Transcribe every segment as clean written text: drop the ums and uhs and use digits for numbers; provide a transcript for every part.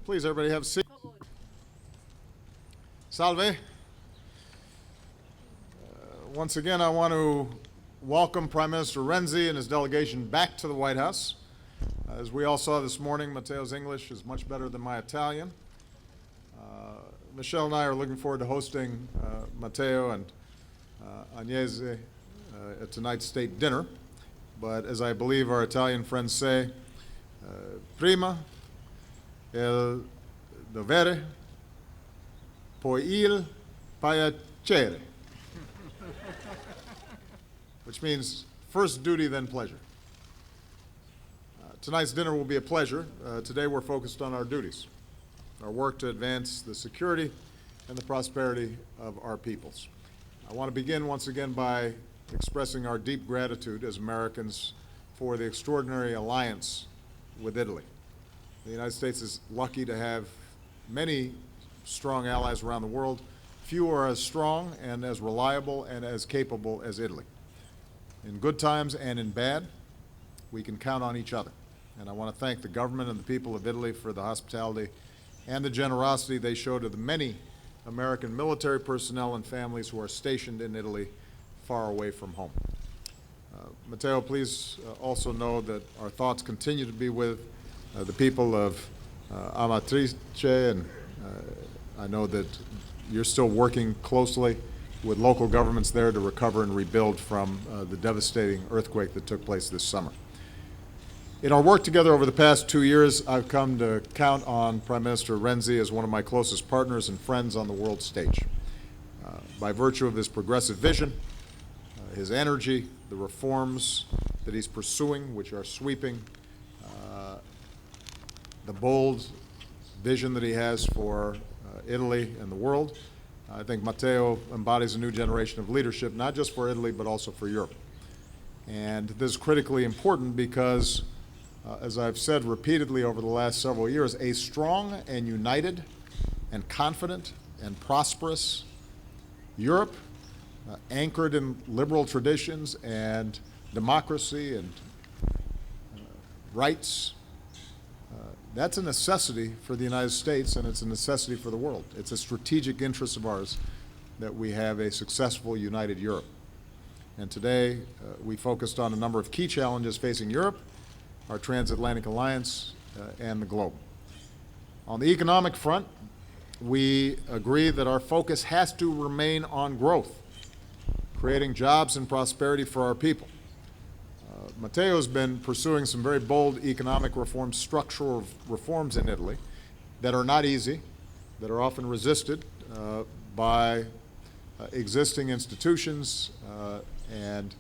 Please, everybody have a seat. Salve. Once again, I want to welcome Prime Minister Renzi and his delegation back to the White House. As we all saw this morning, Matteo's English is much better than my Italian. Michelle and I are looking forward to hosting Matteo and Agnese at tonight's state dinner. But as I believe our Italian friends say, prima il dovere, poi il piacere, which means first duty, then pleasure. Tonight's dinner will be a pleasure. Today we're focused on our duties, our work to advance the security and the prosperity of our peoples. I want to begin once again by expressing our deep gratitude as Americans for the extraordinary alliance with Italy. The United States is lucky to have many strong allies around the world. Few are as strong and as reliable and as capable as Italy. In good times and in bad, we can count on each other. And I want to thank the government and the people of Italy for the hospitality and the generosity they show to the many American military personnel and families who are stationed in Italy far away from home. Matteo, please also know that our thoughts continue to be with the people of Amatrice, and I know that you're still working closely with local governments there to recover and rebuild from the devastating earthquake that took place this summer. In our work together over the past 2 years, I've come to count on Prime Minister Renzi as one of my closest partners and friends on the world stage. By virtue of his progressive vision, his energy, the reforms that he's pursuing, which are sweeping, the bold vision that he has for Italy and the world, I think Matteo embodies a new generation of leadership, not just for Italy, but also for Europe. And this is critically important because, as I've said repeatedly over the last several years, a strong and united and confident and prosperous Europe, anchored in liberal traditions and democracy and rights, that's a necessity for the United States, and it's a necessity for the world. It's a strategic interest of ours that we have a successful, united Europe. And today, we focused on a number of key challenges facing Europe, our transatlantic alliance, and the globe. On the economic front, we agree that our focus has to remain on growth, creating jobs and prosperity for our people. Matteo's been pursuing some very bold economic reforms, structural reforms in Italy that are not easy, that are often resisted by existing institutions and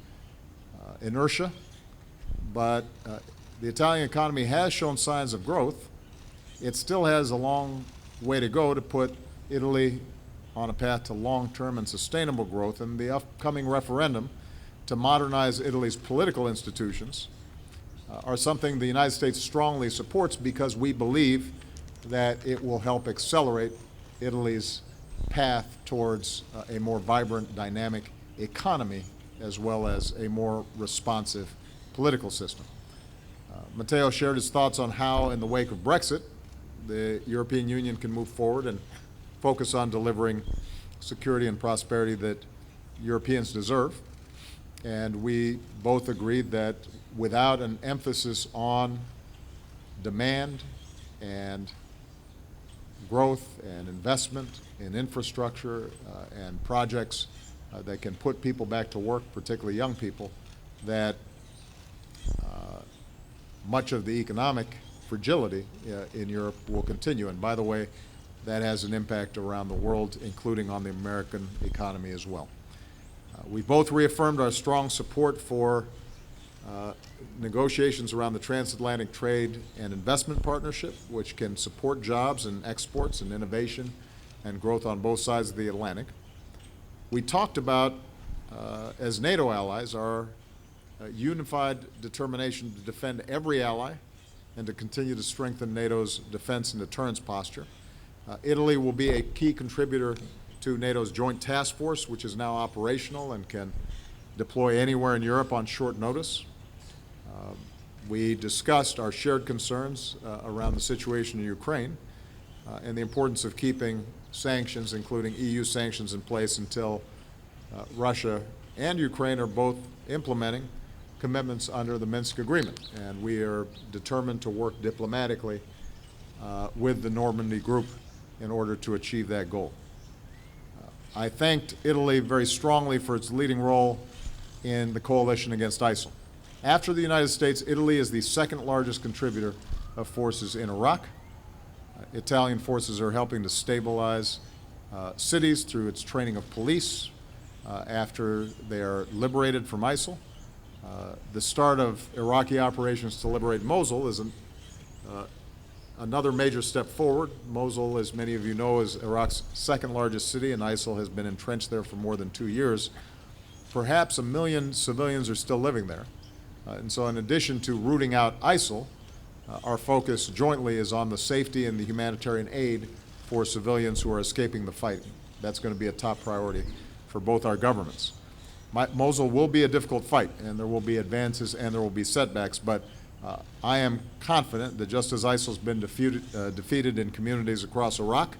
inertia. But the Italian economy has shown signs of growth. It still has a long way to go to put Italy on a path to long-term and sustainable growth, and the upcoming referendum to modernize Italy's political institutions are something the United States strongly supports because we believe that it will help accelerate Italy's path towards a more vibrant, dynamic economy as well as a more responsive political system. Matteo shared his thoughts on how, in the wake of Brexit, the European Union can move forward and focus on delivering security and prosperity that Europeans deserve. And we both agreed that without an emphasis on demand and growth and investment in infrastructure and projects that can put people back to work, particularly young people, that much of the economic fragility in Europe will continue. And by the way, that has an impact around the world, including on the American economy as well. We both reaffirmed our strong support for negotiations around the transatlantic trade and investment partnership, which can support jobs and exports and innovation and growth on both sides of the Atlantic. We talked about, as NATO allies, our unified determination to defend every ally and to continue to strengthen NATO's defense and deterrence posture. Italy will be a key contributor to NATO's Joint Task Force, which is now operational and can deploy anywhere in Europe on short notice. We discussed our shared concerns around the situation in Ukraine, and the importance of keeping sanctions, including EU sanctions, in place until Russia and Ukraine are both implementing commitments under the Minsk Agreement. And we are determined to work diplomatically with the Normandy Group in order to achieve that goal. I thanked Italy very strongly for its leading role in the coalition against ISIL. After the United States, Italy is the second largest contributor of forces in Iraq. Italian forces are helping to stabilize cities through its training of police after they are liberated from ISIL. The start of Iraqi operations to liberate Mosul is another major step forward. Mosul, as many of you know, is Iraq's second largest city, and ISIL has been entrenched there for more than 2 years. Perhaps 1 million civilians are still living there. And so in addition to rooting out ISIL, our focus jointly is on the safety and the humanitarian aid for civilians who are escaping the fighting. That's going to be a top priority for both our governments. Mosul will be a difficult fight, and there will be advances and there will be setbacks, but I am confident that just as ISIL's been defeated in communities across Iraq,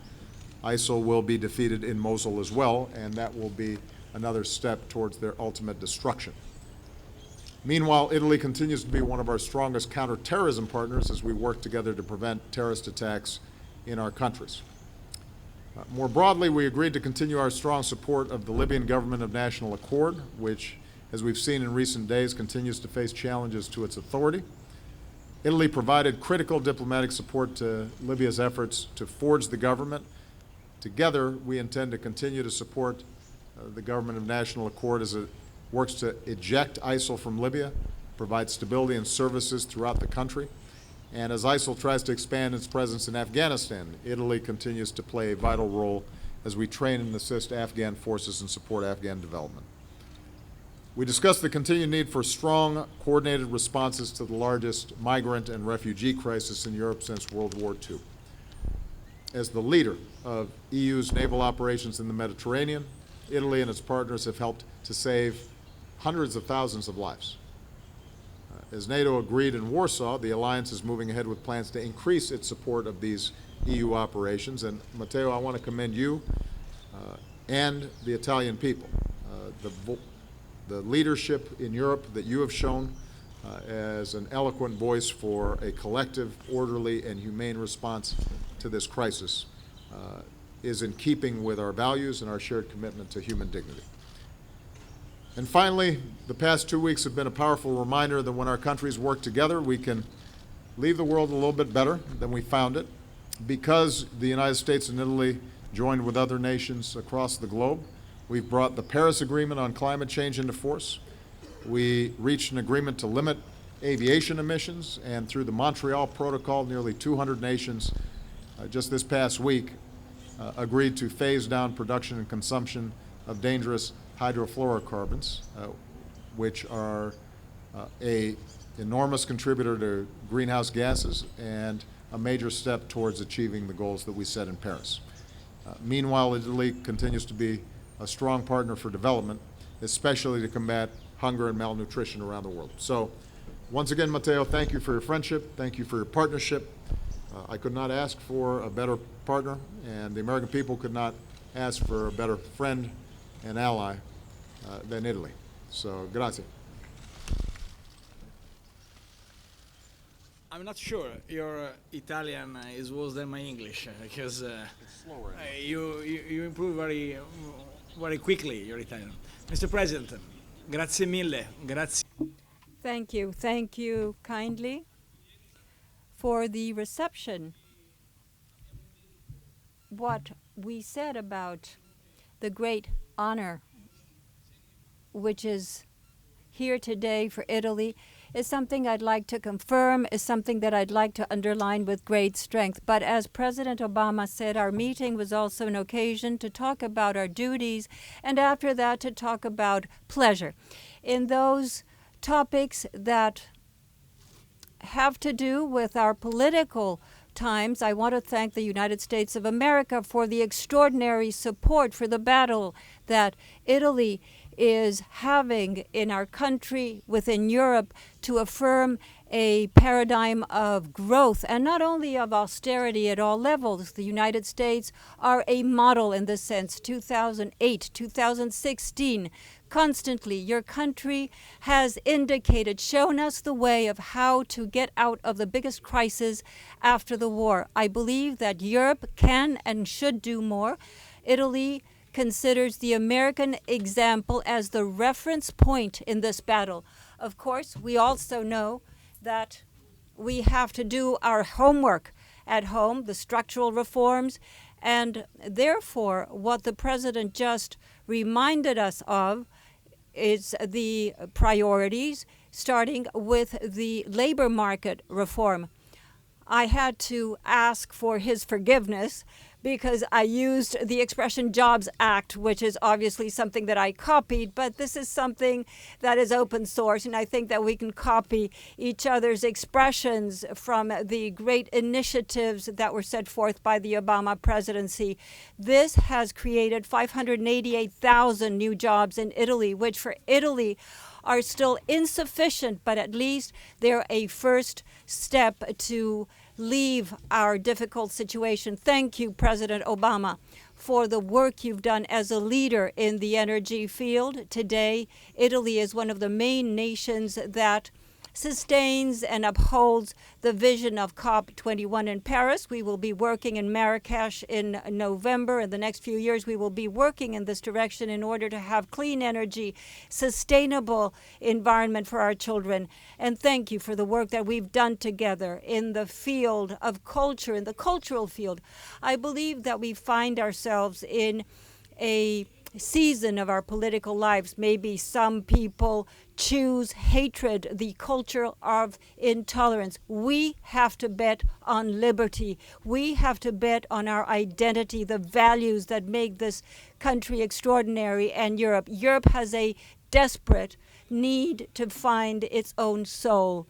ISIL will be defeated in Mosul as well, and that will be another step towards their ultimate destruction. Meanwhile, Italy continues to be one of our strongest counterterrorism partners as we work together to prevent terrorist attacks in our countries. More broadly, we agreed to continue our strong support of the Libyan government of national accord, which, as we've seen in recent days, continues to face challenges to its authority. Italy provided critical diplomatic support to Libya's efforts to forge the government. Together, we intend to continue to support the government of national accord as it works to eject ISIL from Libya, provide stability and services throughout the country. And as ISIL tries to expand its presence in Afghanistan, Italy continues to play a vital role as we train and assist Afghan forces and support Afghan development. We discussed the continued need for strong, coordinated responses to the largest migrant and refugee crisis in Europe since World War II. As the leader of EU's naval operations in the Mediterranean, Italy and its partners have helped to save hundreds of thousands of lives. As NATO agreed in Warsaw, the alliance is moving ahead with plans to increase its support of these EU operations. And Matteo, I want to commend you and the Italian people, the leadership in Europe that you have shown as an eloquent voice for a collective, orderly, and humane response to this crisis is in keeping with our values and our shared commitment to human dignity. And finally, the past 2 weeks have been a powerful reminder that when our countries work together, we can leave the world a little bit better than we found it. Because the United States and Italy joined with other nations across the globe, we've brought the Paris Agreement on climate change into force. We reached an agreement to limit aviation emissions, and through the Montreal Protocol, nearly 200 nations just this past week agreed to phase down production and consumption of dangerous hydrofluorocarbons, which are an enormous contributor to greenhouse gases and a major step towards achieving the goals that we set in Paris. Meanwhile, Italy continues to be a strong partner for development, especially to combat hunger and malnutrition around the world. So, once again, Matteo, thank you for your friendship. Thank you for your partnership. I could not ask for a better partner, and the American people could not ask for a better friend and ally than Italy. So, grazie. I'm not sure your Italian is worse than my English because you improve very quickly your Italian. Mr. President, grazie mille. Grazie. Thank you kindly for the reception. What we said about the great honor which is here today for Italy is something I'd like to confirm, is something that I'd like to underline with great strength. But as President Obama said, our meeting was also an occasion to talk about our duties and after that to talk about pleasure. In those topics that have to do with our political times, I want to thank the United States of America for the extraordinary support for the battle that Italy is having in our country, within Europe, to affirm a paradigm of growth and not only of austerity at all levels. The United States are a model in this sense. 2008, 2016, constantly your country has indicated, shown us the way of how to get out of the biggest crisis after the war. I believe that Europe can and should do more. Italy considers the American example as the reference point in this battle. Of course, we also know that we have to do our homework at home, the structural reforms, and therefore what the president just reminded us of is the priorities, starting with the labor market reform. I had to ask for his forgiveness because I used the expression Jobs Act, which is obviously something that I copied, but this is something that is open source, and I think that we can copy each other's expressions from the great initiatives that were set forth by the Obama presidency. This has created 588,000 new jobs in Italy, which for Italy are still insufficient, but at least they're a first step to leave our difficult situation. Thank you, President Obama, for the work you've done as a leader in the energy field. Today, Italy is one of the main nations that sustains and upholds the vision of COP21 in Paris. We will be working in Marrakesh in November. In the next few years, we will be working in this direction in order to have clean energy, sustainable environment for our children. And thank you for the work that we've done together in the field of culture, in the cultural field. I believe that we find ourselves in a season of our political lives. Maybe some people choose hatred, the culture of intolerance. We have to bet on liberty. We have to bet on our identity, the values that make this country extraordinary, and Europe. Europe has a desperate need to find its own soul.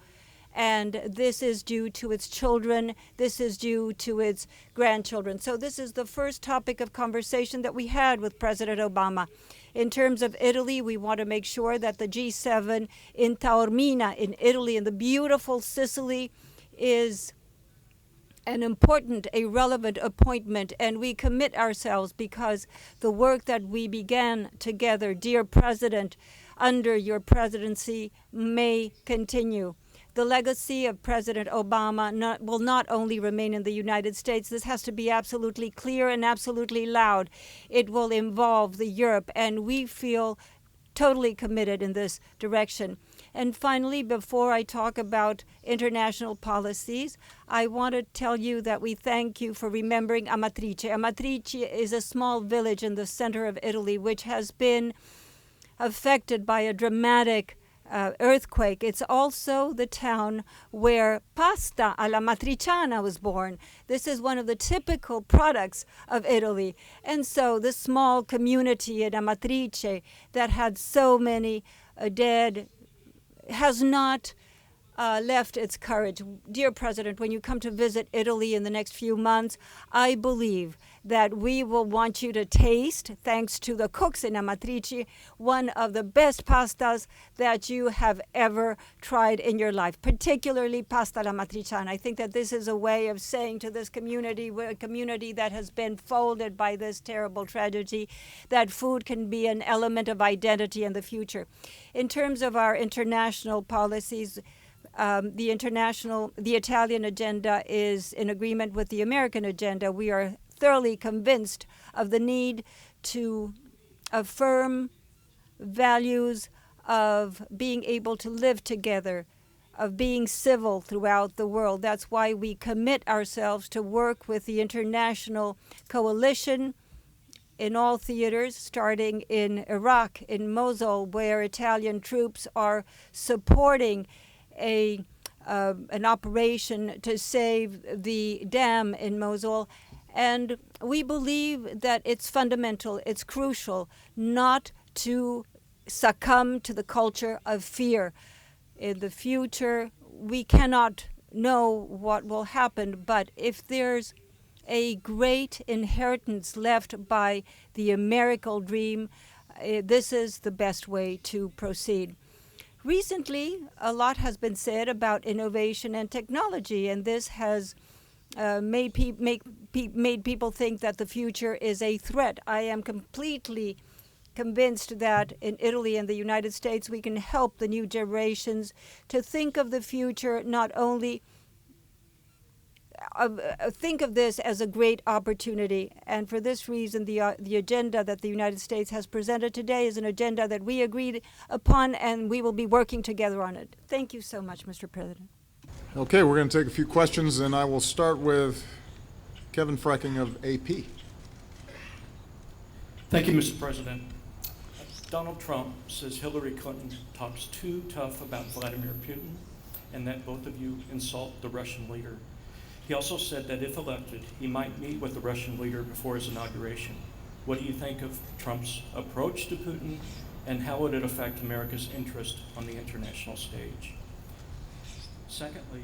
And this is due to its children. This is due to its grandchildren. So this is the first topic of conversation that we had with President Obama. In terms of Italy, we want to make sure that the G7 in Taormina in Italy, in the beautiful Sicily, is an important, a relevant appointment, and we commit ourselves because the work that we began together, dear President, under your presidency may continue. The legacy of President Obama will not only remain in the United States. This has to be absolutely clear and absolutely loud. It will involve the Europe, and we feel totally committed in this direction. And finally, before I talk about international policies, I want to tell you that we thank you for remembering Amatrice. Amatrice is a small village in the center of Italy which has been affected by a dramatic earthquake. It's also the town where pasta alla matriciana was born. This is one of the typical products of Italy. And so this small community in Amatrice that had so many dead has not left its courage. Dear President, when you come to visit Italy in the next few months, I believe that we will want you to taste, thanks to the cooks in Amatrice, one of the best pastas that you have ever tried in your life, particularly pasta alla matriciana. I think that this is a way of saying to this community, a community that has been folded by this terrible tragedy, that food can be an element of identity in the future. In terms of our international policies, the Italian agenda is in agreement with the American agenda. We are thoroughly convinced of the need to affirm values of being able to live together, of being civil throughout the world. That's why we commit ourselves to work with the international coalition in all theaters, starting in Iraq, in Mosul, where Italian troops are supporting an operation to save the dam in Mosul. And we believe that it's fundamental, it's crucial not to succumb to the culture of fear. In the future, we cannot know what will happen, but if there's a great inheritance left by the American dream, this is the best way to proceed. Recently, a lot has been said about innovation and technology, and this has made people think that the future is a threat. I am completely convinced that in Italy and the United States we can help the new generations to think of the future not only think of this as a great opportunity. And for this reason, the agenda that the United States has presented today is an agenda that we agreed upon, and we will be working together on it. Thank you so much, Mr. President. Okay, we're going to take a few questions, and I will start with Kevin Fracking of AP. Thank you, Mr. President. Donald Trump says Hillary Clinton talks too tough about Vladimir Putin and that both of you insult the Russian leader. He also said that if elected, he might meet with the Russian leader before his inauguration. What do you think of Trump's approach to Putin, and how would it affect America's interest on the international stage? Secondly,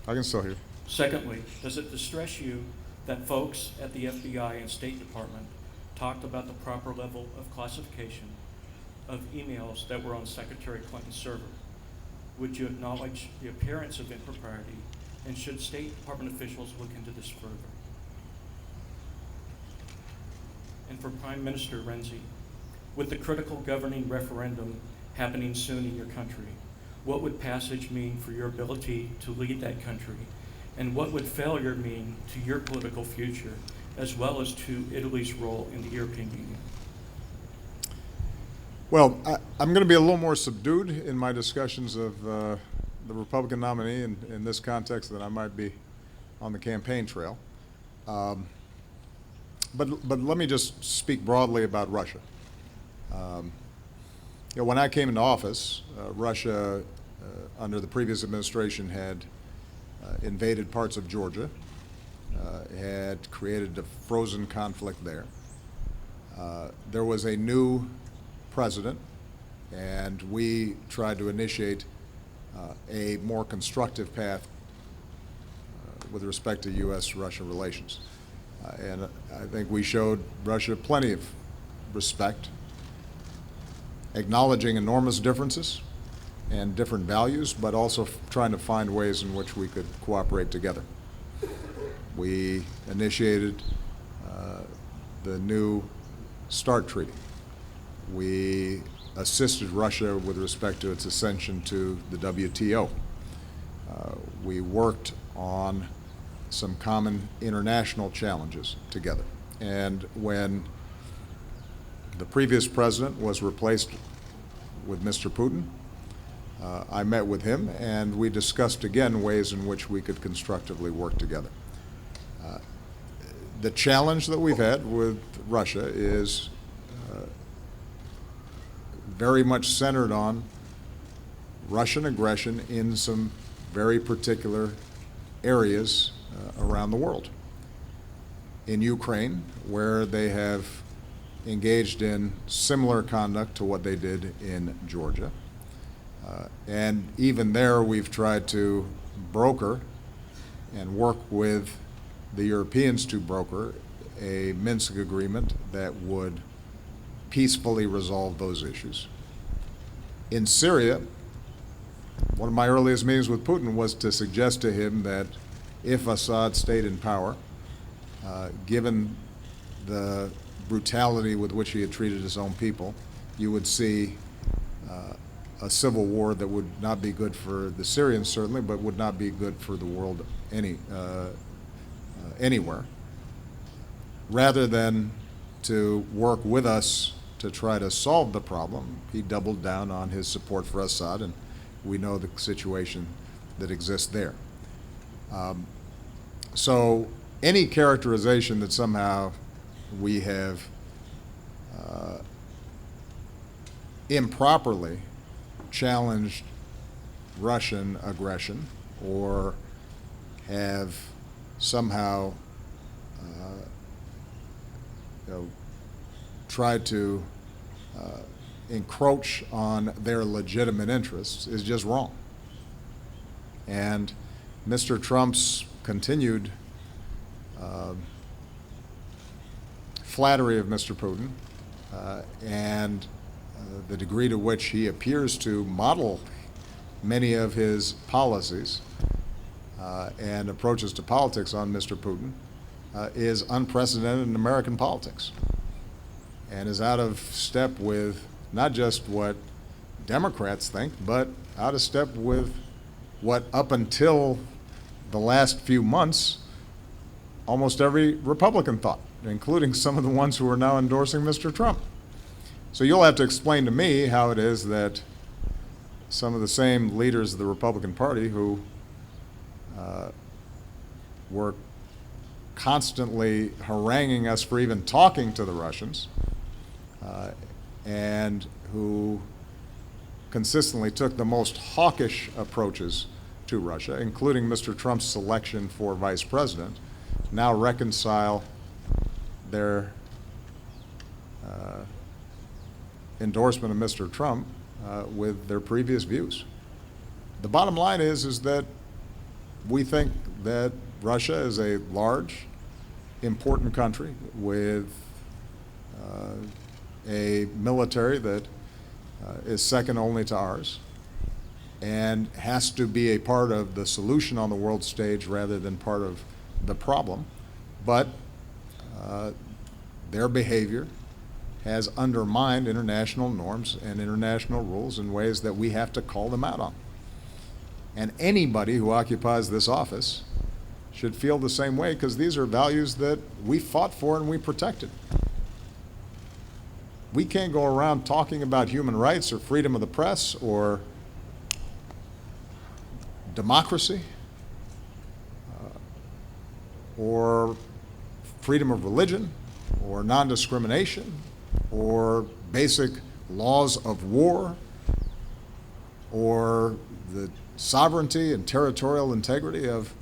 I can still hear. Secondly, does it distress you that folks at the FBI and State Department talked about the proper level of classification of emails that were on Secretary Clinton's server? Would you acknowledge the appearance of impropriety, and should State Department officials look into this further? And for Prime Minister Renzi, with the critical governing referendum happening soon in your country, what would passage mean for your ability to lead that country? And what would failure mean to your political future, as well as to Italy's role in the European Union? Well, I'm going to be a little more subdued in my discussions of the Republican nominee in this context than I might be on the campaign trail. But let me just speak broadly about Russia. When I came into office, Russia, under the previous administration, had invaded parts of Georgia, had created a frozen conflict there. There was a new president, and we tried to initiate a more constructive path with respect to U.S.-Russia relations. And I think we showed Russia plenty of respect, acknowledging enormous differences and different values, but also trying to find ways in which we could cooperate together. We initiated the new START treaty. We assisted Russia with respect to its ascension to the WTO. We worked on some common international challenges together. And when the previous president was replaced with Mr. Putin, I met with him, and we discussed again ways in which we could constructively work together. The challenge that we've had with Russia is very much centered on Russian aggression in some very particular areas around the world. In Ukraine, where they have engaged in similar conduct to what they did in Georgia. And even there, we've tried to broker and work with the Europeans to broker a Minsk agreement that would peacefully resolve those issues. In Syria, one of my earliest meetings with Putin was to suggest to him that if Assad stayed in power, given the brutality with which he had treated his own people, you would see a civil war that would not be good for the Syrians, certainly, but would not be good for the world anywhere. Rather than to work with us to try to solve the problem, he doubled down on his support for Assad, and we know the situation that exists there. So any characterization that somehow we have improperly challenged Russian aggression or have somehow tried to encroach on their legitimate interests is just wrong. And Mr. Trump's continued flattery of Mr. Putin and the degree to which he appears to model many of his policies and approaches to politics on Mr. Putin is unprecedented in American politics and is out of step with not just what Democrats think, but out of step with what up until the last few months almost every Republican thought, including some of the ones who are now endorsing Mr. Trump. So you'll have to explain to me how it is that some of the same leaders of the Republican Party who were constantly haranguing us for even talking to the Russians and who consistently took the most hawkish approaches to Russia, including Mr. Trump's selection for vice president, now reconcile their endorsement of Mr. Trump with their previous views. The bottom line is that we think that Russia is a large, important country with a military that is second only to ours and has to be a part of the solution on the world stage rather than part of the problem. But their behavior has undermined international norms and international rules in ways that we have to call them out on. And anybody who occupies this office should feel the same way, because these are values that we fought for and we protected. We can't go around talking about human rights or freedom of the press or democracy or freedom of religion or non-discrimination or basic laws of war or the sovereignty and territorial integrity of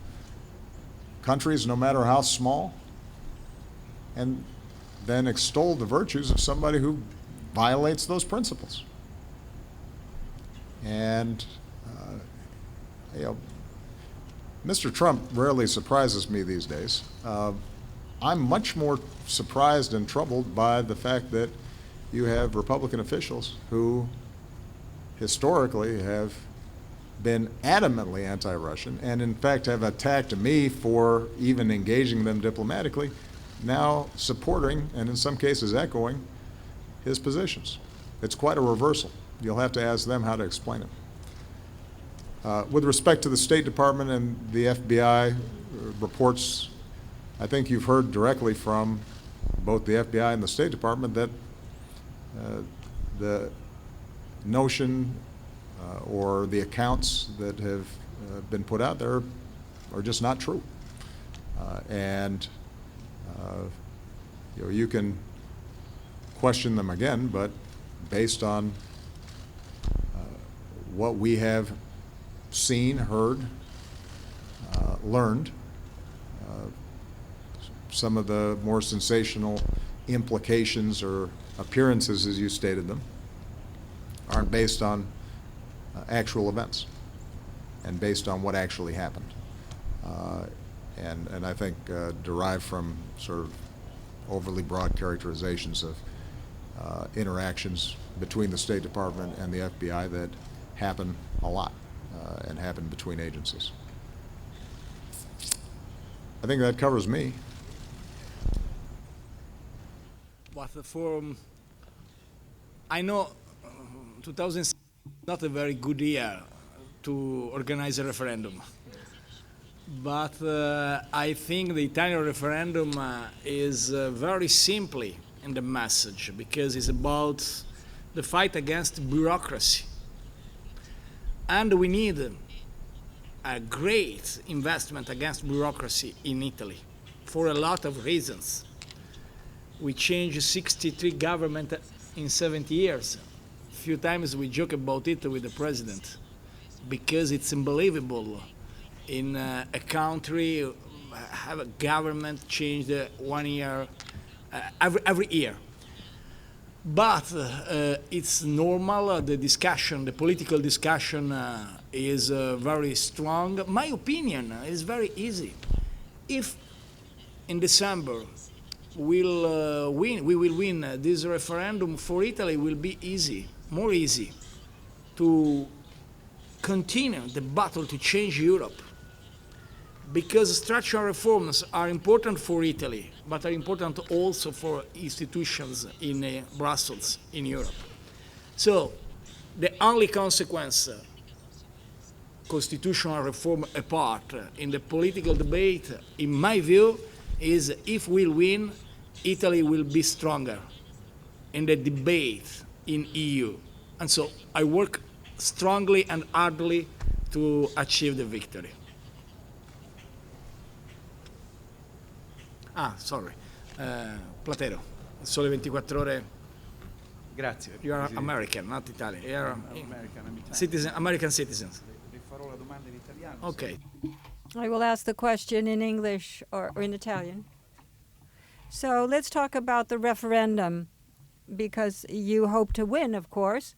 countries, no matter how small, and then extol the virtues of somebody who violates those principles. And Mr. Trump rarely surprises me these days. I'm much more surprised and troubled by the fact that you have Republican officials who historically have been adamantly anti-Russian and in fact have attacked me for even engaging them diplomatically, now supporting and in some cases echoing his positions. It's quite a reversal. You'll have to ask them how to explain it. With respect to the State Department and the FBI reports, I think you've heard directly from both the FBI and the State Department that the notion or the accounts that have been put out there are just not true. You can question them again, but based on what we have seen, heard, learned, some of the more sensational implications or appearances, as you stated them, aren't based on actual events and based on what actually happened. And I think derived from sort of overly broad characterizations of interactions between the State Department and the FBI that happen a lot and happen between agencies. I think that covers me. But I know 2006 is not a very good year to organize a referendum. But I think the Italian referendum is very simply in the message, because it's about the fight against bureaucracy. And we need a great investment against bureaucracy in Italy for a lot of reasons. We changed 63 governments in 70 years. A few times we joke about it with the president, because it's unbelievable in a country have a government changed 1 year, every year. But it's normal, the discussion, the political discussion is very strong. My opinion is very easy. If in December will win, we will win this referendum, for Italy will be easy, more easy, to continue the battle to change Europe. Because structural reforms are important for Italy, but are important also for institutions in Brussels, in Europe. So the only consequence, constitutional reform apart, in the political debate, in my view, is if we'll win, Italy will be stronger in the debate in EU. And so I work strongly and hardly to achieve the victory. Sorry. Platero, Sole 24 Ore. Grazie. You are Presidente. American, not Italian. You are American, I'm Italian. citizen, American citizens. Le farò la domanda in italiano. Okay. I will ask the question in English or in Italian. So let's talk about the referendum, because you hope to win, of course,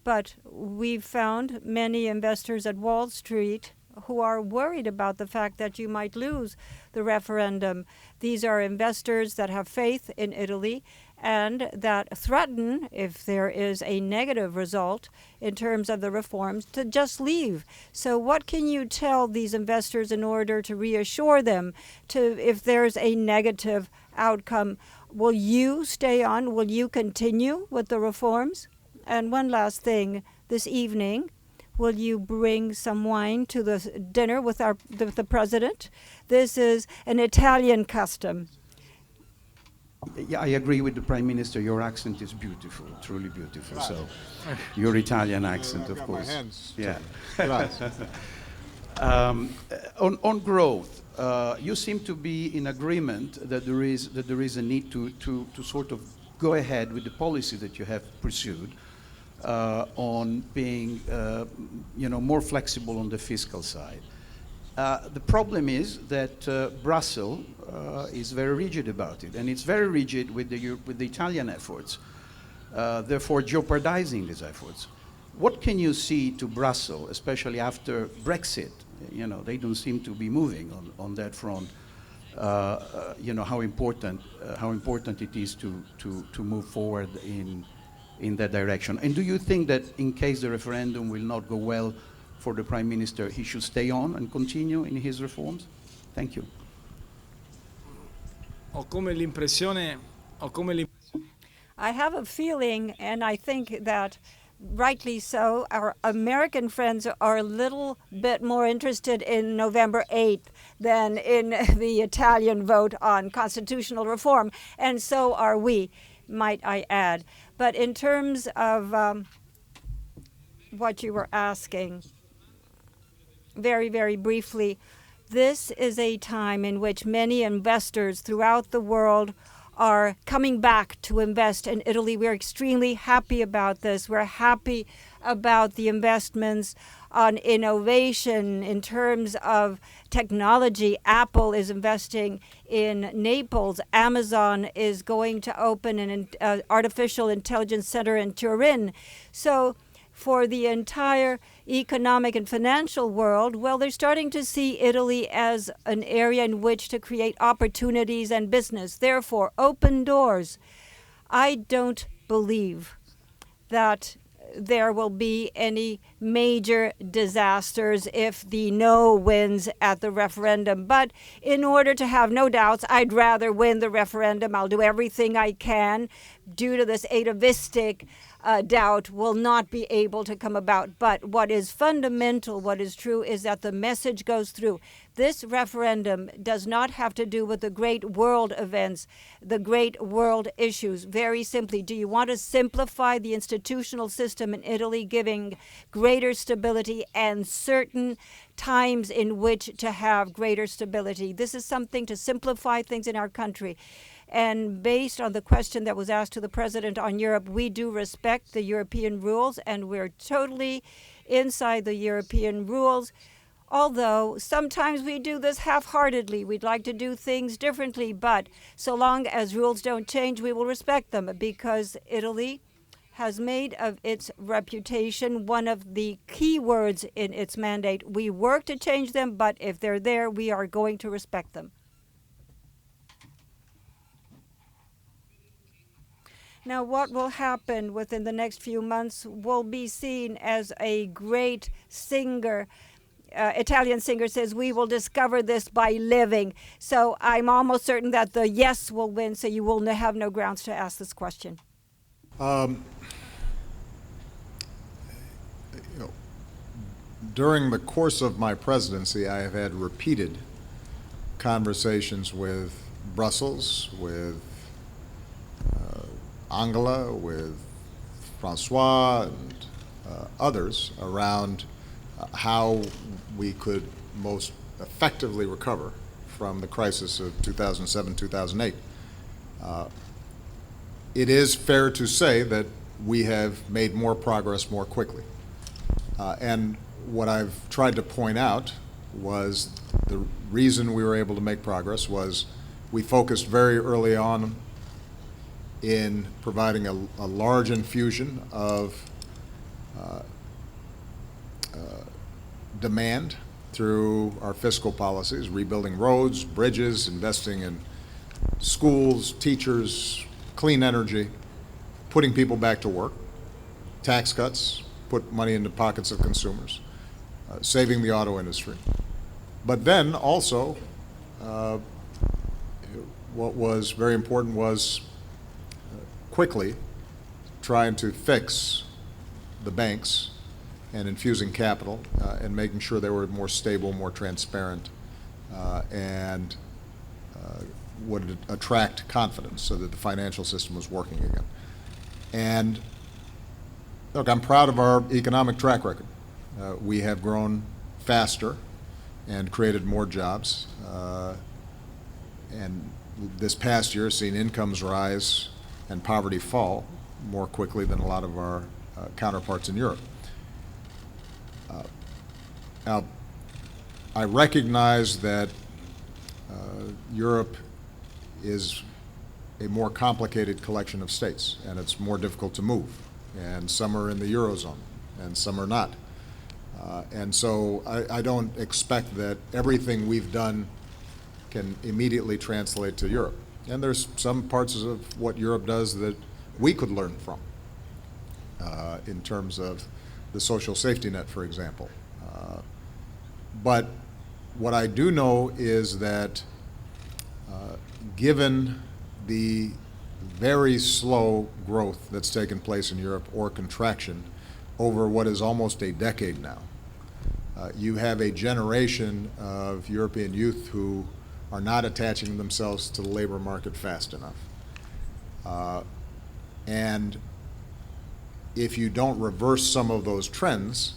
but we've found many investors at Wall Street who are worried about the fact that you might lose the referendum. These are investors that have faith in Italy and that threaten, if there is a negative result in terms of the reforms, to just leave. So what can you tell these investors in order to reassure them if there's a negative outcome? Will you stay on? Will you continue with the reforms? And one last thing, this evening, will you bring some wine to the dinner with the president? This is an Italian custom. Yeah, I agree with the Prime Minister. Your accent is beautiful, truly beautiful. So, your Italian accent, of got course. my hands Yeah. Grazie. On growth, you seem to be in agreement that there is a need to sort of go ahead with the policy that you have pursued on being more flexible on the fiscal side. The problem is that Brussels is very rigid about it, and it's very rigid with the Italian efforts, therefore jeopardizing these efforts. What can you see to Brussels, especially after Brexit? They don't seem to be moving on that front. How important it is to move forward in that direction. And do you think that in case the referendum will not go well for the Prime Minister, he should stay on and continue in his reforms? Thank you. I have a feeling, and I think that rightly so, our American friends are a little bit more interested in November 8th than in the Italian vote on constitutional reform, and so are we, might I add. But in terms of what you were asking, very, very briefly, this is a time in which many investors throughout the world are coming back to invest in Italy. We're extremely happy about this. We're happy about the investments on innovation in terms of technology. Apple is investing in Naples. Amazon is going to open an artificial intelligence center in Turin. So for the entire economic and financial world, well, they're starting to see Italy as an area in which to create opportunities and business. Therefore, open doors. I don't believe that there will be any major disasters if the no wins at the referendum. But in order to have no doubts, I'd rather win the referendum. I'll do everything I can. Due to this atavistic doubt will not be able to come about. But what is fundamental, what is true, is that the message goes through. This referendum does not have to do with the great world events, the great world issues. Very simply, do you want to simplify the institutional system in Italy, giving greater stability and certain times in which to have greater stability? This is something to simplify things in our country. And based on the question that was asked to the President on Europe, we do respect the European rules, and we're totally inside the European rules. Although sometimes we do this half-heartedly. We'd like to do things differently, but so long as rules don't change, we will respect them, because Italy has made of its reputation one of the key words in its mandate. We work to change them, but if they're there, we are going to respect them. Now, what will happen within the next few months will be seen as a great singer. Italian singer says, we will discover this by living. So I'm almost certain that the yes will win, so you will have no grounds to ask this question. You know, during the course of my presidency, I have had repeated conversations with Brussels, with Angela, with Francois, and others around how we could most effectively recover from the crisis of 2007, 2008. It is fair to say that we have made more progress more quickly. And what I've tried to point out was the reason we were able to make progress was we focused very early on in providing a large infusion of demand through our fiscal policies, rebuilding roads, bridges, investing in schools, teachers, clean energy, putting people back to work, tax cuts, put money into pockets of consumers, saving the auto industry. But then also, what was very important was quickly trying to fix the banks and infusing capital and making sure they were more stable, more transparent, and would attract confidence so that the financial system was working again. And look, I'm proud of our economic track record. We have grown faster and created more jobs. And this past year, seen incomes rise and poverty fall more quickly than a lot of our counterparts in Europe. Now, I recognize that Europe is a more complicated collection of states, and it's more difficult to move. And some are in the Eurozone, and some are not. And so I don't expect that everything we've done can immediately translate to Europe. And there's some parts of what Europe does that we could learn from, in terms of the social safety net, for example. But what I do know is that given the very slow growth that's taken place in Europe, or contraction, over what is almost a decade now, you have a generation of European youth who are not attaching themselves to the labor market fast enough. And if you don't reverse some of those trends,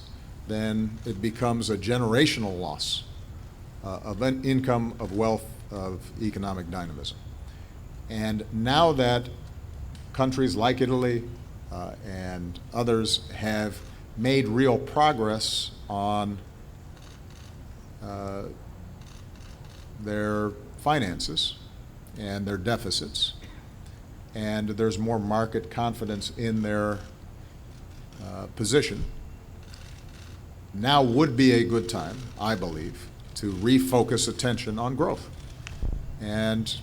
then it becomes a generational loss of an income, of wealth, of economic dynamism. And now that countries like Italy and others have made real progress on their finances and their deficits, and there's more market confidence in their position, now would be a good time, I believe, to refocus attention on growth and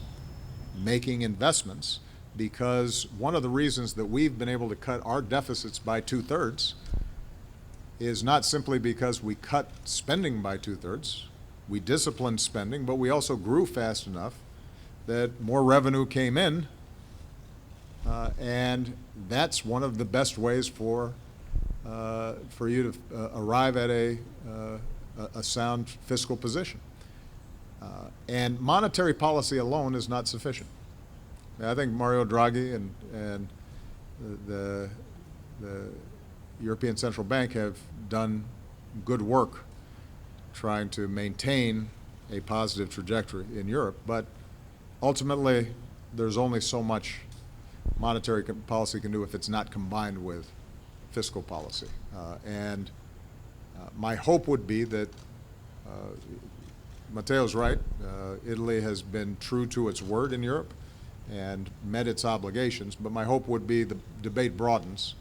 making investments, because one of the reasons that we've been able to cut our deficits by 2/3 is not simply because we cut spending by 2/3, we disciplined spending, but we also grew fast enough that more revenue came in, and that's one of the best ways for you to arrive at a sound fiscal position. And monetary policy alone is not sufficient. I think Mario Draghi and the European Central Bank have done good work trying to maintain a positive trajectory in Europe, but ultimately there's only so much monetary policy can do if it's not combined with fiscal policy. And my hope would be that Matteo's right. Italy has been true to its word in Europe and met its obligations, but my hope would be the debate broadens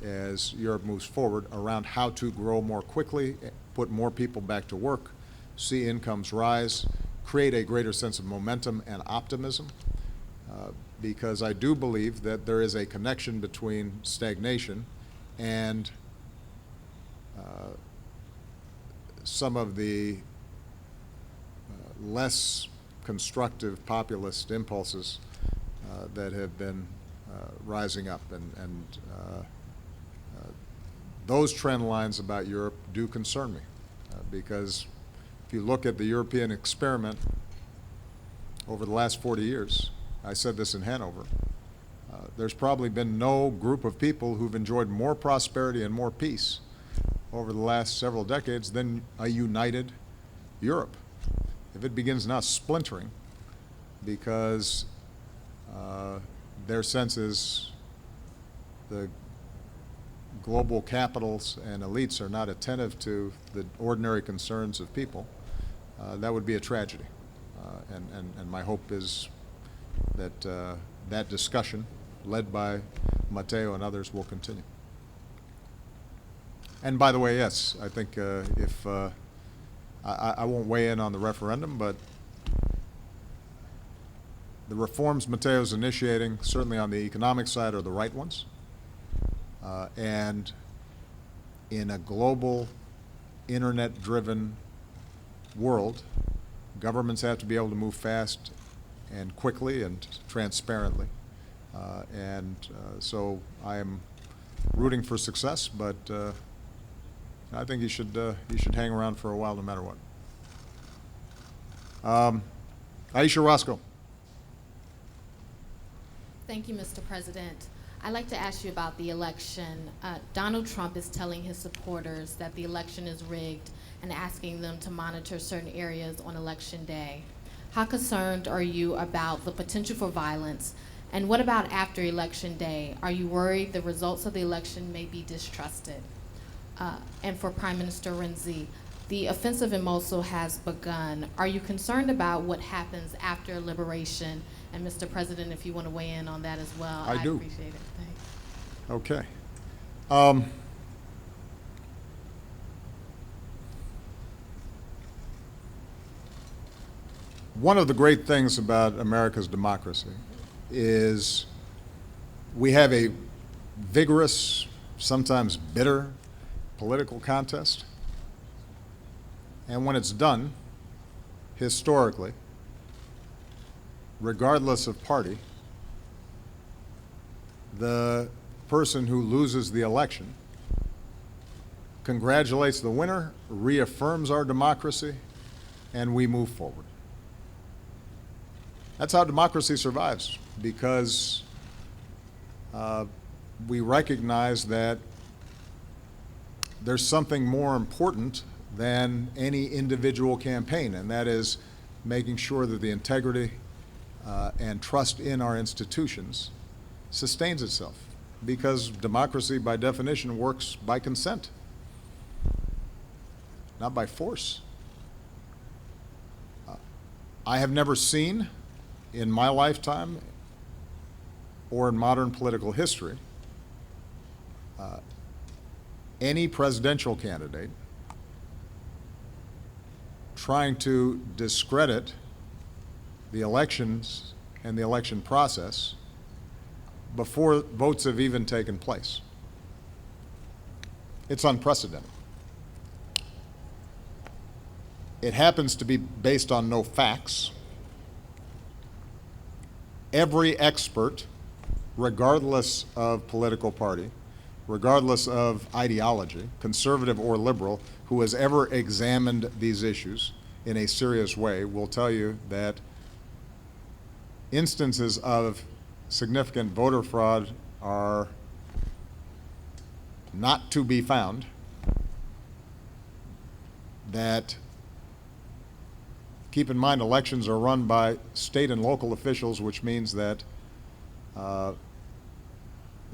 as Europe moves forward around how to grow more quickly, put more people back to work, see incomes rise, create a greater sense of momentum and optimism, because I do believe that there is a connection between stagnation and some of the less constructive populist impulses that have been rising up, and those trend lines about Europe do concern me, because if you look at the European experiment over the last 40 years, I said this in Hanover, there's probably been no group of people who've enjoyed more prosperity and more peace over the last several decades than a united Europe. If it begins now splintering because their sense is the global capitals and elites are not attentive to the ordinary concerns of people, that would be a tragedy. And my hope is that that discussion, led by Matteo and others, will continue. And by the way, yes, I think if I won't weigh in on the referendum, but the reforms Matteo's initiating, certainly on the economic side, are the right ones. And in a global, internet-driven world, governments have to be able to move fast and quickly and transparently. So I am rooting for success, but I think you should hang around for a while no matter what. Aisha Roscoe. Thank you, Mr. President. I'd like to ask you about the election. Donald Trump is telling his supporters that the election is rigged and asking them to monitor certain areas on Election Day. How concerned are you about the potential for violence? And what about after Election Day? Are you worried the results of the election may be distrusted? And for Prime Minister Renzi, the offensive in Mosul has begun. Are you concerned about what happens after liberation? And Mr. President, if you want to weigh in on that as well, I do. appreciate it. Thanks. Okay. One of the great things about America's democracy is we have a vigorous, sometimes bitter, political contest. And when it's done, historically, regardless of party, the person who loses the election congratulates the winner, reaffirms our democracy, and we move forward. That's how democracy survives, because we recognize that there's something more important than any individual campaign, and that is making sure that the integrity and trust in our institutions sustains itself, because democracy by definition works by consent, not by force. I have never seen in my lifetime or in modern political history any presidential candidate trying to discredit the elections and the election process before votes have even taken place. It's unprecedented. It happens to be based on no facts. Every expert, regardless of political party, regardless of ideology, conservative or liberal, who has ever examined these issues in a serious way will tell you that instances of significant voter fraud are not to be found, that, keep in mind, elections are run by state and local officials, which means that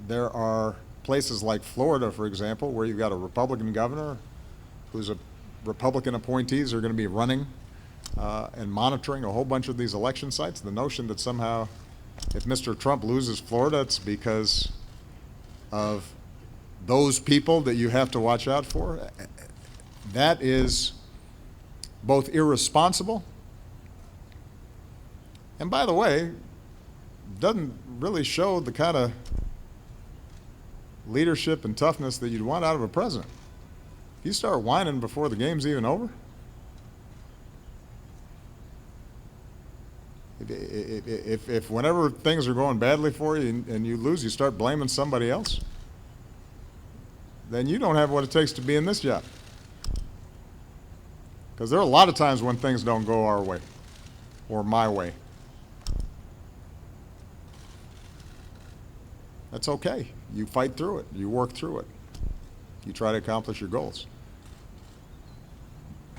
there are places like Florida, for example, where you've got a Republican governor who's a Republican appointees are going to be running and monitoring a whole bunch of these election sites. The notion that somehow if Mr. Trump loses Florida, it's because of those people that you have to watch out for, that is both irresponsible, and by the way, doesn't really show the kind of leadership and toughness that you'd want out of a president. If you start whining before the game's even over, if whenever things are going badly for you and you lose, you start blaming somebody else, then you don't have what it takes to be in this job. Because there are a lot of times when things don't go our way or my way. That's okay. You fight through it. You work through it. You try to accomplish your goals.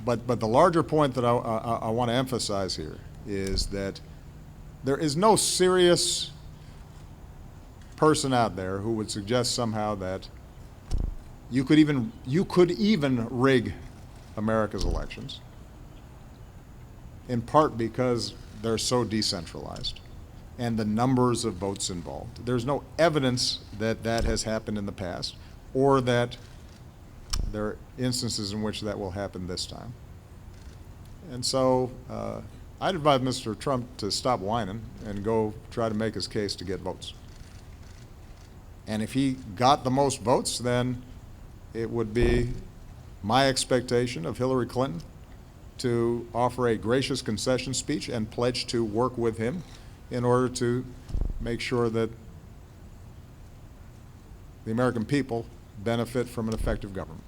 But the larger point that I want to emphasize here is that there is no serious person out there who would suggest somehow that you could even rig America's elections, in part because they're so decentralized and the numbers of votes involved. There's no evidence that that has happened in the past or that there are instances in which that will happen this time. And so I'd advise Mr. Trump to stop whining and go try to make his case to get votes. And if he got the most votes, then it would be my expectation of Hillary Clinton to offer a gracious concession speech and pledge to work with him in order to make sure that the American people benefit from an effective government.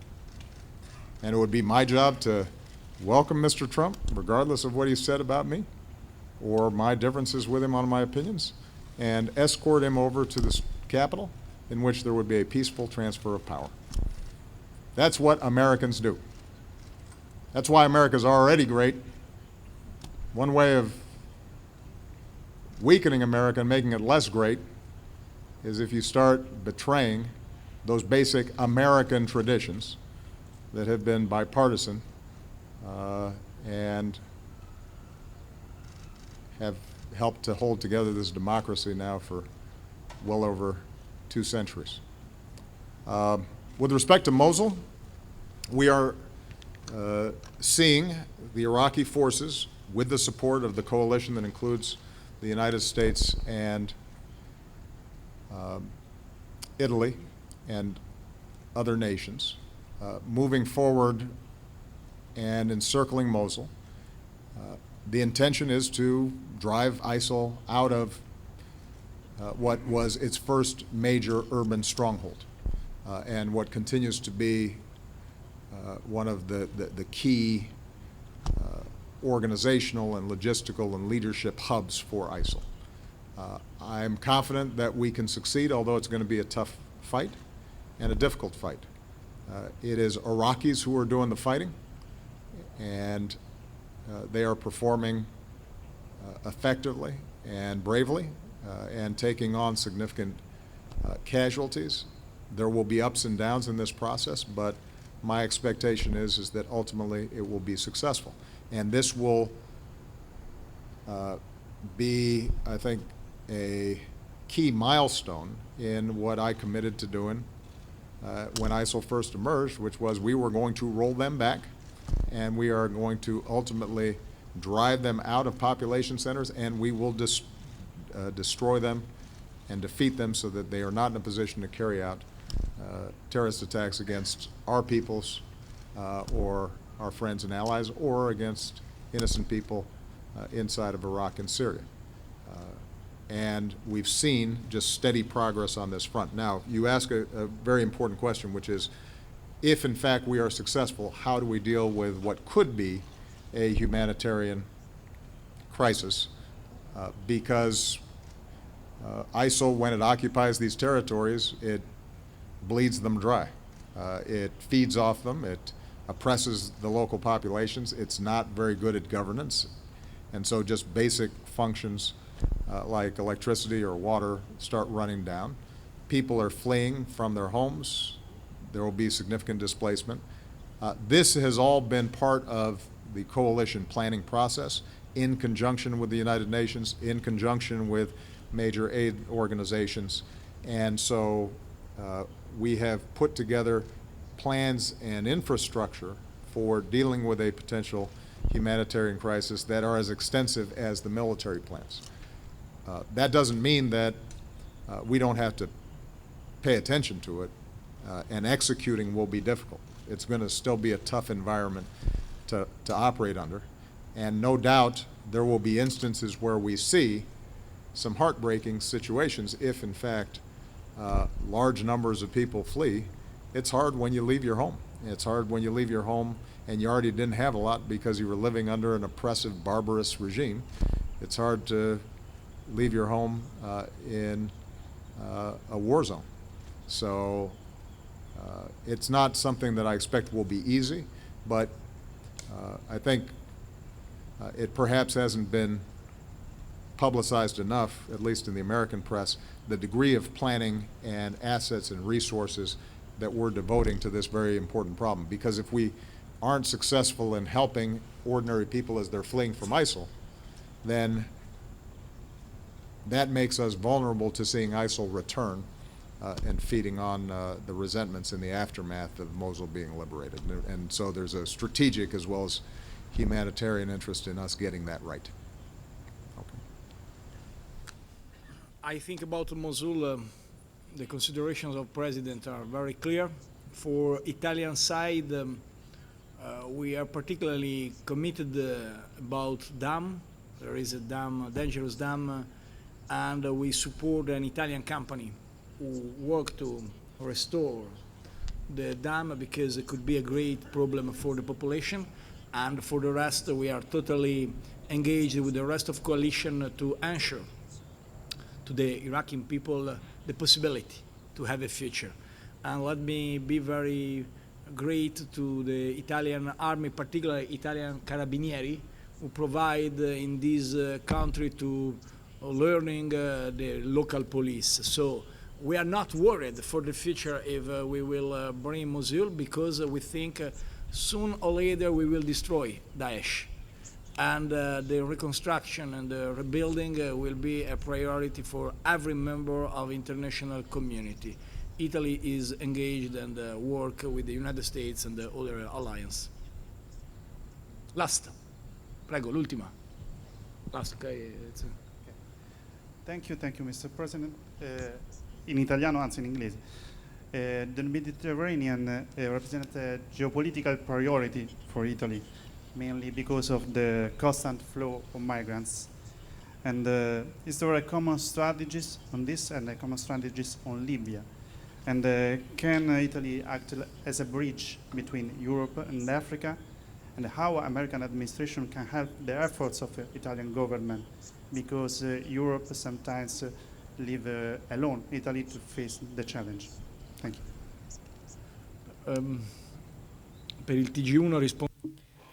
And it would be my job to welcome Mr. Trump, regardless of what he said about me or my differences with him on my opinions, and escort him over to the Capitol, in which there would be a peaceful transfer of power. That's what Americans do. That's why America's already great. One way of weakening America and making it less great is if you start betraying those basic American traditions that have been bipartisan and have helped to hold together this democracy now for well over 2 centuries. With respect to Mosul, we are seeing the Iraqi forces, with the support of the coalition that includes the United States and Italy and other nations, moving forward and encircling Mosul. The intention is to drive ISIL out of what was its first major urban stronghold and what continues to be one of the key organizational and logistical and leadership hubs for ISIL. I'm confident that we can succeed, although it's going to be a tough fight and a difficult fight. It is Iraqis who are doing the fighting, and they are performing effectively and bravely and taking on significant casualties. There will be ups and downs in this process, but my expectation is that ultimately it will be successful. And this will be, I think, a key milestone in what I committed to doing when ISIL first emerged, which was we were going to roll them back, and we are going to ultimately drive them out of population centers, and we will destroy them and defeat them so that they are not in a position to carry out terrorist attacks against our peoples or our friends and allies, or against innocent people inside of Iraq and Syria. And we've seen just steady progress on this front. Now, you ask a very important question, which is, if in fact we are successful, how do we deal with what could be a humanitarian crisis? Because ISIL, when it occupies these territories, it bleeds them dry. It feeds off them. It oppresses the local populations. It's not very good at governance. And so just basic functions like electricity or water start running down. People are fleeing from their homes. There will be significant displacement. This has all been part of the coalition planning process in conjunction with the United Nations, in conjunction with major aid organizations. And so we have put together plans and infrastructure for dealing with a potential humanitarian crisis that are as extensive as the military plans. That doesn't mean that we don't have to pay attention to it, and executing will be difficult. It's going to still be a tough environment to operate under, and no doubt there will be instances where we see some heartbreaking situations if, in fact, large numbers of people flee. It's hard when you leave your home. It's hard when you leave your home and you already didn't have a lot because you were living under an oppressive, barbarous regime. It's hard to leave your home in a war zone. So it's not something that I expect will be easy, but I think it perhaps hasn't been publicized enough, at least in the American press, the degree of planning and assets and resources that we're devoting to this very important problem. Because if we aren't successful in helping ordinary people as they're fleeing from ISIL, then that makes us vulnerable to seeing ISIL return and feeding on the resentments in the aftermath of Mosul being liberated. And so there's a strategic as well as humanitarian interest in us getting that right. Okay. I think about Mosul, the considerations of President are very clear. For Italian side, we are particularly committed about dam. There is a dam, a dangerous dam, and we support an Italian company who work to restore the dam because it could be a great problem for the population. And for the rest, we are totally engaged with the rest of coalition to ensure to the Iraqi people the possibility to have a future. And let me be very great to the Italian army, particularly Italian Carabinieri, who provide in this country to learning the local police. So we are not worried for the future if we will bring Mosul, because we think soon or later we will destroy Daesh. And the reconstruction and the rebuilding will be a priority for every member of the international community. Italy is engaged and work with the United States and the other alliance. Last. Prego, l'ultima. Last, okay. Thank you, Mr. President. In italiano, anzi in inglese. The Mediterranean represents a geopolitical priority for Italy, mainly because of the constant flow of migrants. And is there a common strategies on this and a common strategies on Libya? And can Italy act as a bridge between Europe and Africa? And how American administration can help the efforts of the Italian government? Because Europe sometimes leave alone Italy to face the challenge. Thank you. Per il TG1 rispondo.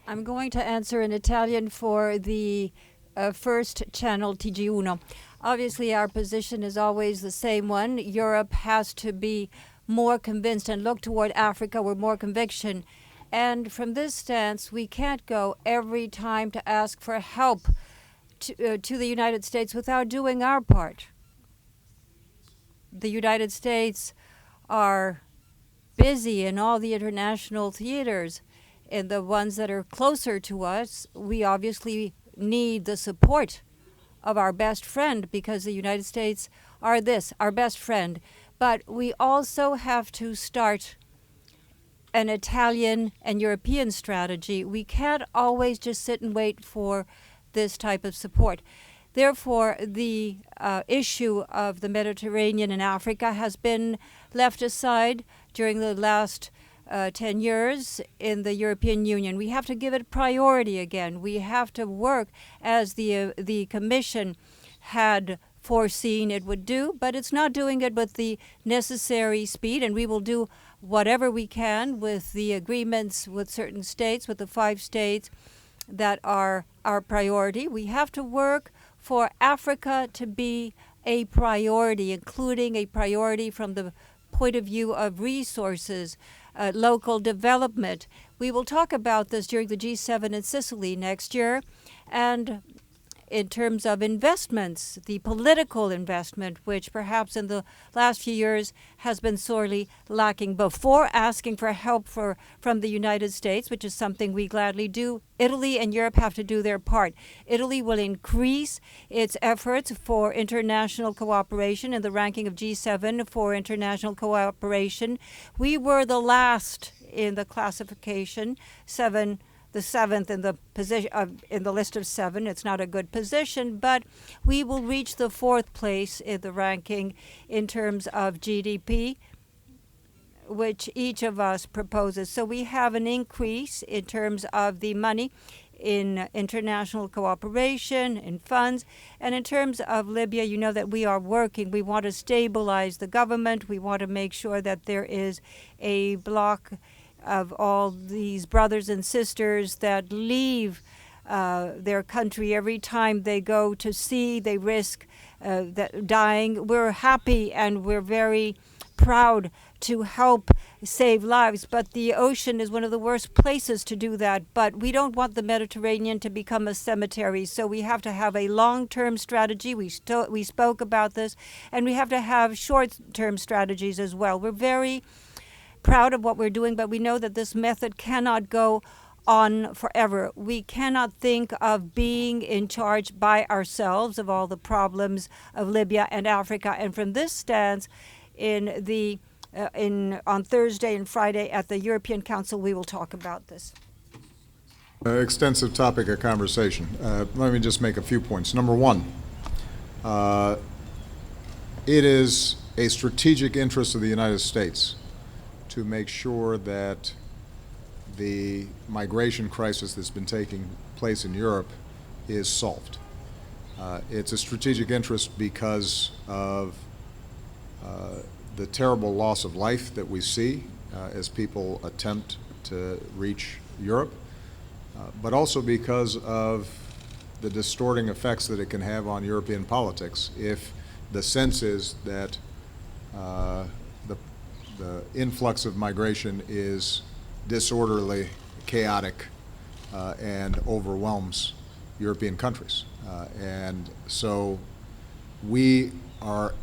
I'm going to answer in Italian for the first channel, TG1. Obviously, our position is always the same one. Europe has to be more convinced and look toward Africa with more conviction. And from this stance, we can't go every time to ask for help to the United States without doing our part. The United States are busy in all the international theaters. In the ones that are closer to us, we obviously need the support of our best friend, because the United States are our best friend. But we also have to start an Italian and European strategy. We can't always just sit and wait for this type of support. Therefore, the issue of the Mediterranean and Africa has been left aside during the last 10 years in the European Union. We have to give it priority again. We have to work as the Commission had foreseen it would do, but it's not doing it with the necessary speed, and we will do whatever we can with the agreements with certain states, with the 5 states that are our priority. We have to work for Africa to be a priority, including a priority from the point of view of resources, local development. We will talk about this during the G7 in Sicily next year, and in terms of investments, the political investment, which perhaps in the last few years has been sorely lacking. Before asking for help from the United States, which is something we gladly do, Italy and Europe have to do their part. Italy will increase its efforts for international cooperation in the ranking of G7 for international cooperation. We were the last in the classification, the seventh in the position in the list of 7. It's not a good position, but we will reach the 4th place in the ranking in terms of GDP, which each of us proposes. So we have an increase in terms of the money in international cooperation, in funds, and in terms of Libya, you know that we are working. We want to stabilize the government. We want to make sure that there is a block of all these brothers and sisters that leave their country. Every time they go to sea, they risk dying. We're happy and we're very proud to help save lives, but the ocean is one of the worst places to do that. But we don't want the Mediterranean to become a cemetery, so we have to have a long-term strategy. We spoke about this, and we have to have short-term strategies as well. We're very proud of what we're doing, but we know that this method cannot go on forever. We cannot think of being in charge by ourselves of all the problems of Libya and Africa. And from this stance, on Thursday and Friday at the European Council, we will talk about this. Extensive topic of conversation. Let me just make a few points. Number one, it is a strategic interest of the United States to make sure that the migration crisis that's been taking place in Europe is solved. It's a strategic interest because of the terrible loss of life that we see as people attempt to reach Europe, but also because of the distorting effects that it can have on European politics if the sense is that the influx of migration is disorderly, chaotic, and overwhelms European countries. And so we are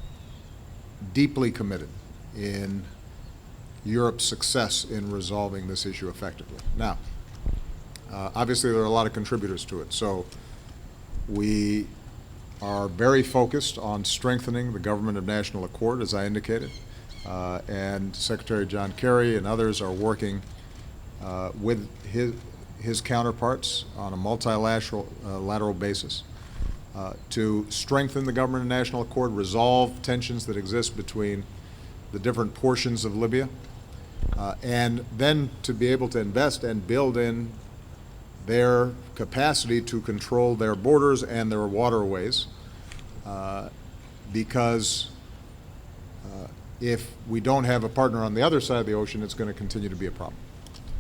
deeply committed in Europe's success in resolving this issue effectively. Now, obviously there are a lot of contributors to it. So we are very focused on strengthening the government of national accord, as I indicated. And Secretary John Kerry and others are working with his counterparts on a multilateral basis to strengthen the government of national accord, resolve tensions that exist between the different portions of Libya, and then to be able to invest and build in their capacity to control their borders and their waterways, because if we don't have a partner on the other side of the ocean, it's going to continue to be a problem.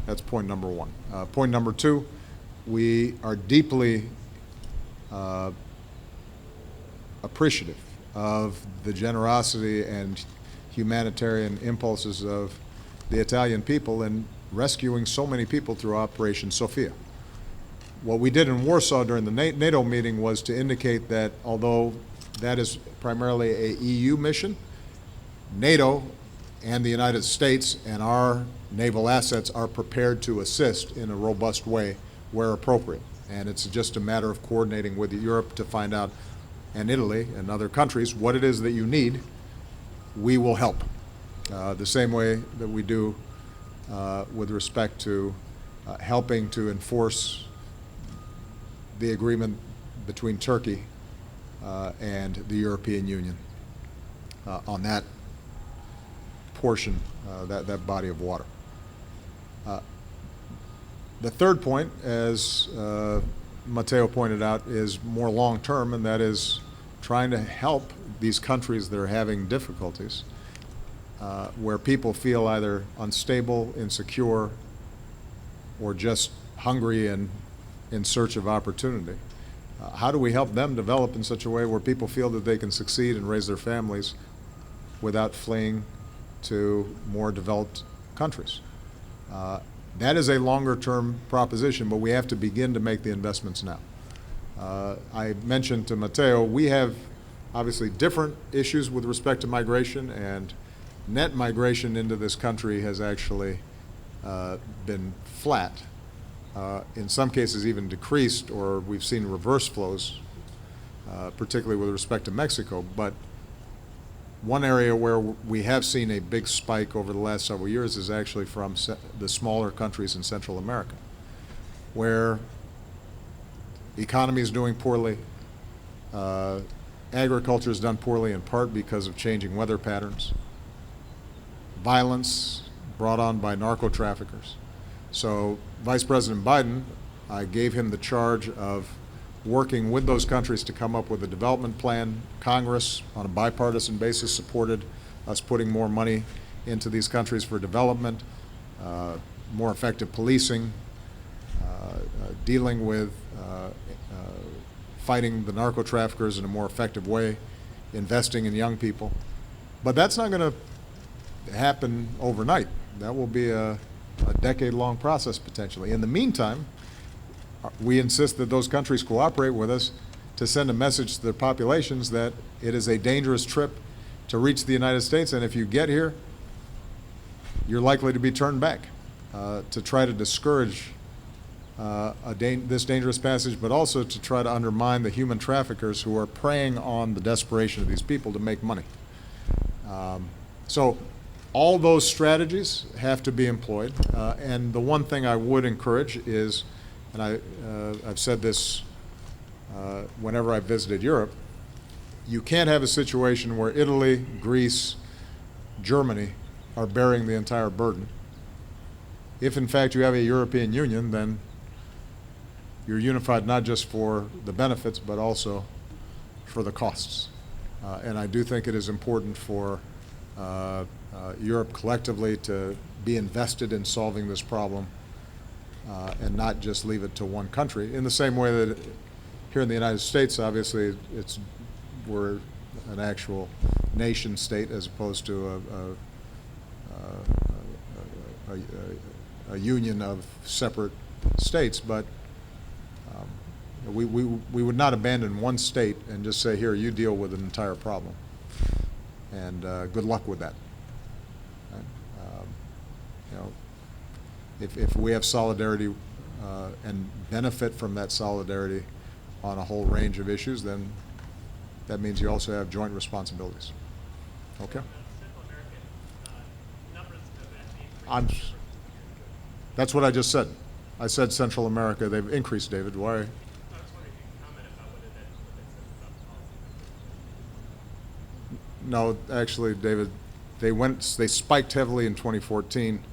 That's point number one. Point number two, we are deeply appreciative of the generosity and humanitarian impulses of the Italian people in rescuing so many people through Operation Sophia. What we did in Warsaw during the NATO meeting was to indicate that although that is primarily a EU mission, NATO and the United States and our naval assets are prepared to assist in a robust way where appropriate. And it's just a matter of coordinating with Europe to find out, and Italy and other countries, what it is that you need. We will help. The same way that we do with respect to helping to enforce the agreement between Turkey and the European Union on that portion, that body of water. The third point, as Matteo pointed out, is more long-term, and that is trying to help these countries that are having difficulties, where people feel either unstable, insecure, or just hungry and in search of opportunity. How do we help them develop in such a way where people feel that they can succeed and raise their families without fleeing to more developed countries? That is a longer-term proposition, but we have to begin to make the investments now. I mentioned to Matteo, we have obviously different issues with respect to migration, and net migration into this country has actually been flat. In some cases even decreased, or we've seen reverse flows, particularly with respect to Mexico. But one area where we have seen a big spike over the last several years is actually from the smaller countries in Central America, where the economy is doing poorly, agriculture is done poorly in part because of changing weather patterns, violence brought on by narco traffickers. So Vice President Biden, I gave him the charge of working with those countries to come up with a development plan. Congress, on a bipartisan basis, supported us putting more money into these countries for development, more effective policing, dealing with fighting the narco traffickers in a more effective way, investing in young people. But that's not going to happen overnight. That will be a decade-long process potentially. In the meantime, we insist that those countries cooperate with us to send a message to their populations that it is a dangerous trip to reach the United States, and if you get here, you're likely to be turned back, to try to discourage this dangerous passage, but also to try to undermine the human traffickers who are preying on the desperation of these people to make money. So all those strategies have to be employed, and the one thing I would encourage is, and I've said this whenever I've visited Europe, you can't have a situation where Italy, Greece, Germany are bearing the entire burden. If in fact you have a European Union, then you're unified not just for the benefits, but also for the costs. And I do think it is important for Europe collectively to be invested in solving this problem and not just leave it to one country. In the same way that here in the United States, obviously, we're an actual nation state as opposed to a union of separate states. But we would not abandon one state and just say, here, you deal with an entire problem. And good luck with that. You know, if we have solidarity and benefit from that solidarity on a whole range of issues, then that means you also have joint responsibilities. Okay? That's what I just said. I said Central America, they've increased, David. Why? No, actually, David, they spiked heavily in 2014,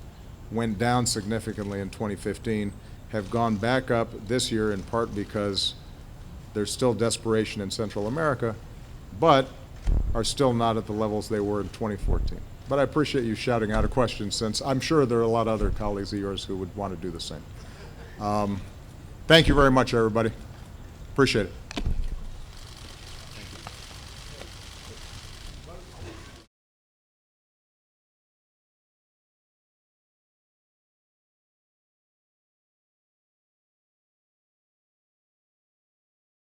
went down significantly in 2015, have gone back up this year in part because there's still desperation in Central America, but are still not at the levels they were in 2014. But I appreciate you shouting out a question, since I'm sure there are a lot of other colleagues of yours who would want to do the same. Thank you very much, everybody. Appreciate it.